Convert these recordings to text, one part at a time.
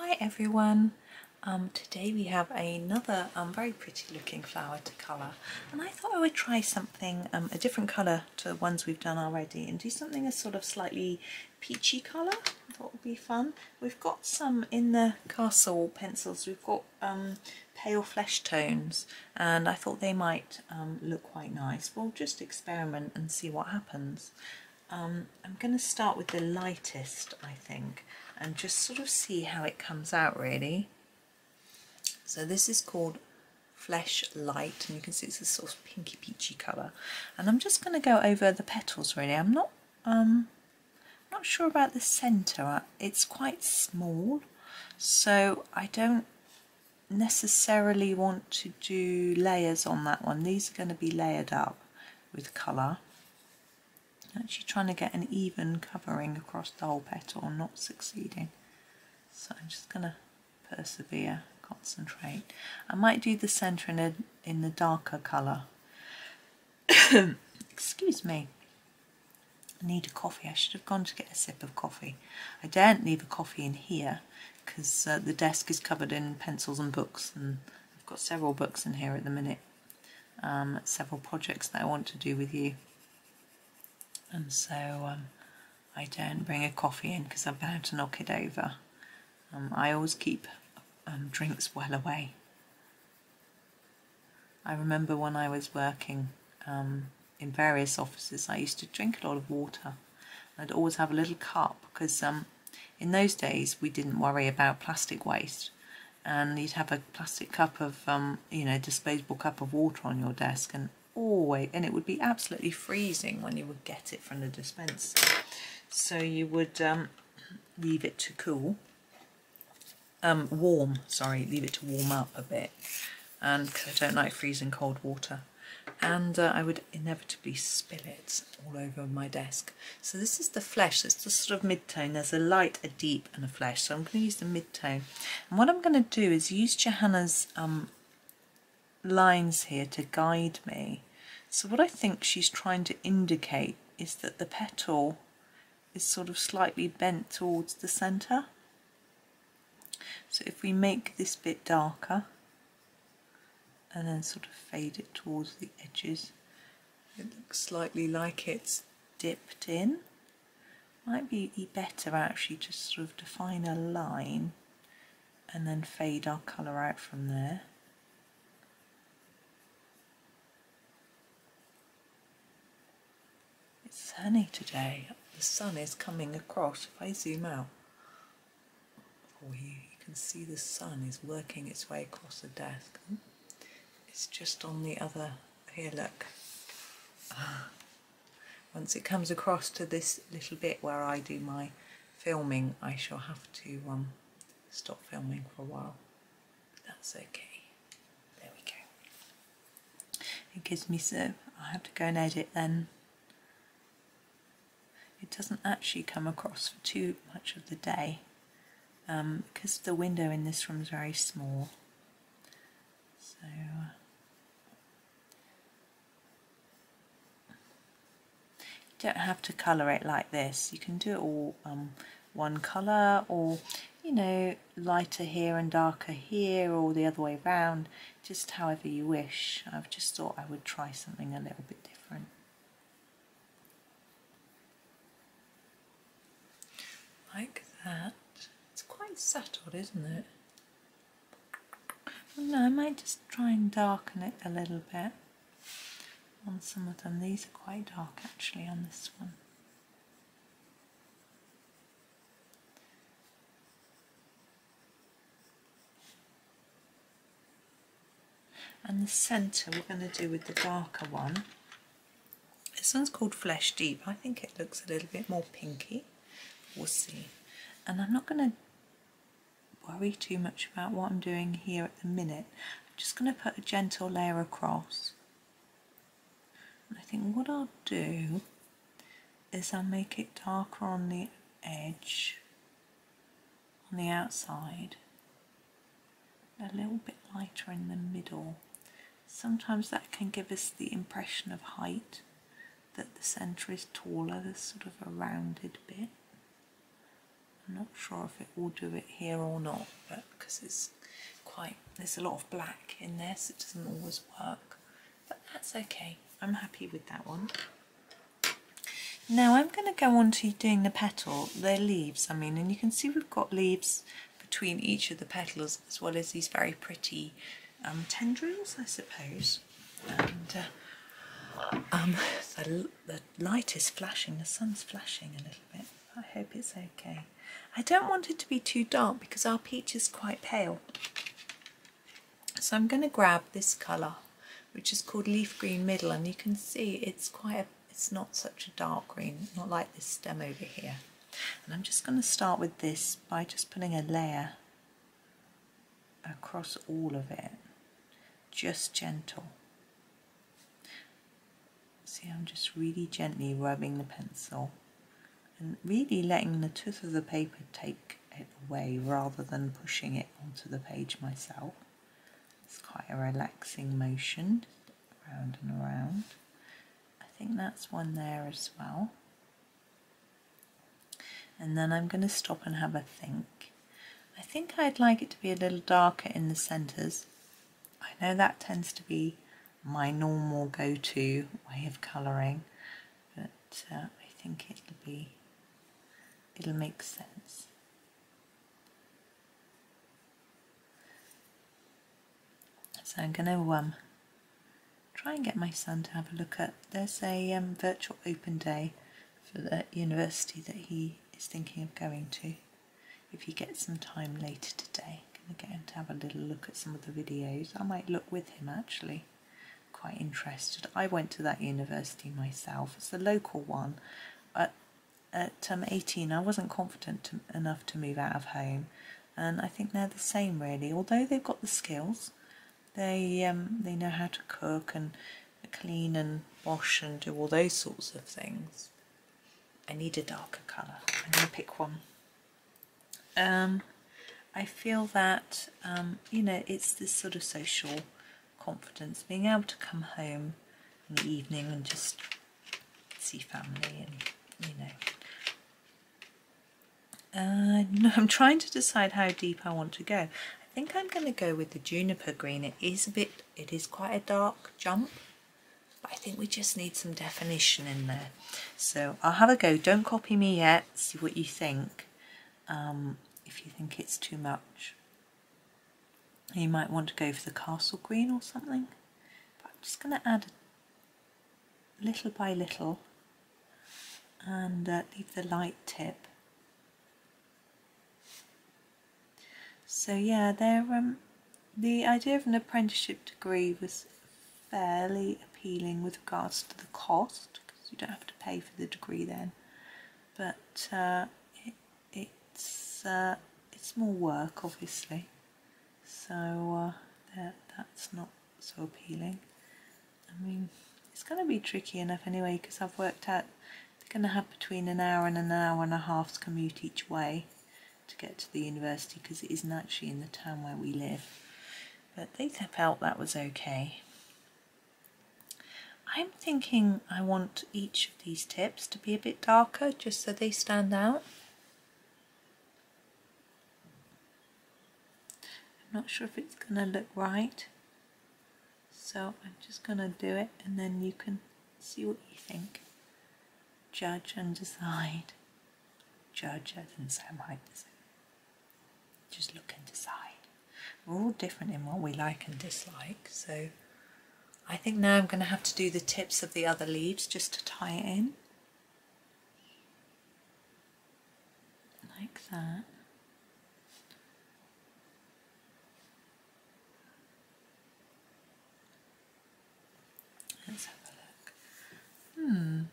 Hi everyone, today we have another very pretty looking flower to colour, and I thought I would try something, a different colour to the ones we've done already, and do something a sort of slightly peachy colour. I thought would be fun. We've got some in the castle pencils, we've got pale flesh tones, and I thought they might look quite nice. We'll just experiment and see what happens. I'm going to start with the lightest, I think, and just sort of see how it comes out really. So this is called Flesh Light, and you can see it's a sort of pinky peachy colour, and I'm just going to go over the petals really. I'm not sure about the centre. It's quite small, so I don't necessarily want to do layers on that one. These are going to be layered up with colour. Actually trying to get an even covering across the whole petal, not succeeding. So I'm just going to persevere, concentrate. I might do the centre in the darker colour. Excuse me. I need a coffee. I should have gone to get a sip of coffee. I daren't leave a coffee in here because the desk is covered in pencils and books, and I've got several books in here at the minute. Several projects that I want to do with you. And so I don't bring a coffee in because I'm bound to knock it over. I always keep drinks well away. I remember when I was working in various offices, I used to drink a lot of water. I'd always have a little cup because in those days we didn't worry about plastic waste, and you'd have a plastic cup of disposable cup of water on your desk, and it would be absolutely freezing when you would get it from the dispenser. So you would leave it to cool, leave it to warm up a bit, and because I don't like freezing cold water, and I would inevitably spill it all over my desk. So this is the flesh. It's the sort of mid-tone. There's a light, a deep, and a flesh. So I'm going to use the mid-tone, and what I'm going to do is use Johanna's lines here to guide me. So what I think she's trying to indicate is that the petal is sort of slightly bent towards the centre. So if we make this bit darker and then sort of fade it towards the edges, it looks slightly like it's dipped in. Might be better actually to sort of define a line and then fade our colour out from there. It's sunny today. The sun is coming across. If I zoom out for you, you can see the sun is working its way across the desk. It's just on the other, here look. Once it comes across to this little bit where I do my filming, I shall have to stop filming for a while. But that's okay. There we go. It gives me I have to go and edit then. It doesn't actually come across for too much of the day because the window in this room is very small. So you don't have to colour it like this. You can do it all one colour, or lighter here and darker here, or the other way round, just however you wish. I've just thought I would try something a little bit different. Like that. It's quite subtle, isn't it? Well, no, I might just try and darken it a little bit on some of them. These are quite dark actually on this one. And the centre we're going to do with the darker one. This one's called Flesh Deep. I think it looks a little bit more pinky. We'll see. And I'm not going to worry too much about what I'm doing here at the minute. I'm just going to put a gentle layer across. And I think what I'll do is I'll make it darker on the edge, on the outside, a little bit lighter in the middle. Sometimes that can give us the impression of height, that the centre is taller. There's sort of a rounded bit. I'm not sure if it will do it here or not, but because there's a lot of black in there, so it doesn't always work. But that's okay. I'm happy with that one. Now I'm going to go on to doing the leaves, and you can see we've got leaves between each of the petals, as well as these very pretty tendrils, I suppose. And the light is flashing, the sun's flashing a little bit. I hope it's okay. I don't want it to be too dark because our peach is quite pale. So I'm going to grab this colour, which is called Leaf Green Middle, and you can see it's not such a dark green, not like this stem over here. And I'm just going to start with this by just putting a layer across all of it, just gentle. See, I'm just really gently rubbing the pencil and really letting the tooth of the paper take it away rather than pushing it onto the page myself. It's quite a relaxing motion, round and around. I think that's one there as well. And then I'm going to stop and have a think. I think I'd like it to be a little darker in the centres. I know that tends to be my normal go-to way of colouring, but I think it'll make sense. So I'm going to try and get my son to have a look at, there's a virtual open day for the university that he is thinking of going to. If he gets some time later today, I'm going to get him to have a little look at some of the videos. I might look with him actually, quite interested. I went to that university myself. It's a local one. At 18 I wasn't confident enough to move out of home, and I think they're the same really. Although they've got the skills, they know how to cook and clean and wash and do all those sorts of things. I need a darker colour. I'm going to pick one. I feel that it's this sort of social confidence, being able to come home in the evening and just see family, and I'm trying to decide how deep I want to go. I think I'm going to go with the Juniper Green. It is quite a dark jump, but I think we just need some definition in there. So I'll have a go. Don't copy me yet, see what you think. If you think it's too much, you might want to go for the Castle Green or something. But I'm just going to add little by little and leave the light tip. So yeah, the idea of an apprenticeship degree was fairly appealing with regards to the cost, because you don't have to pay for the degree then. But it's more work, obviously. So that's not so appealing. I mean, it's going to be tricky enough anyway, because I've worked out they're going to have between an hour and a half's commute each way to get to the university, because it isn't actually in the town where we live. But they felt that was okay. I'm thinking I want each of these tips to be a bit darker, just so they stand out. I'm not sure if it's going to look right, so I'm just going to do it, and then you can see what you think. Judge and decide. Judge, that doesn't sound right, does it? Just look and decide. We're all different in what we like and dislike, so I think now I'm going to have to do the tips of the other leaves just to tie it in. Like that. Let's have a look.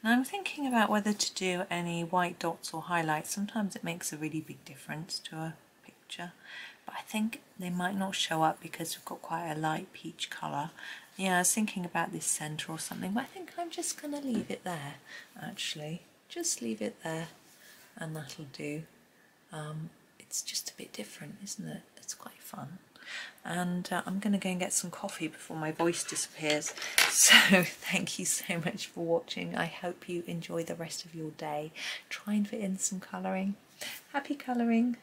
Now I'm thinking about whether to do any white dots or highlights. Sometimes it makes a really big difference to a picture, but I think they might not show up because we've got quite a light peach colour. Yeah, I was thinking about this centre or something, but I think I'm just going to leave it there, actually. Just leave it there, and that'll do. It's just a bit different, isn't it? It's quite fun. and I'm going to go and get some coffee before my voice disappears. So thank you so much for watching. I hope you enjoy the rest of your day. Try and fit in some colouring. Happy colouring.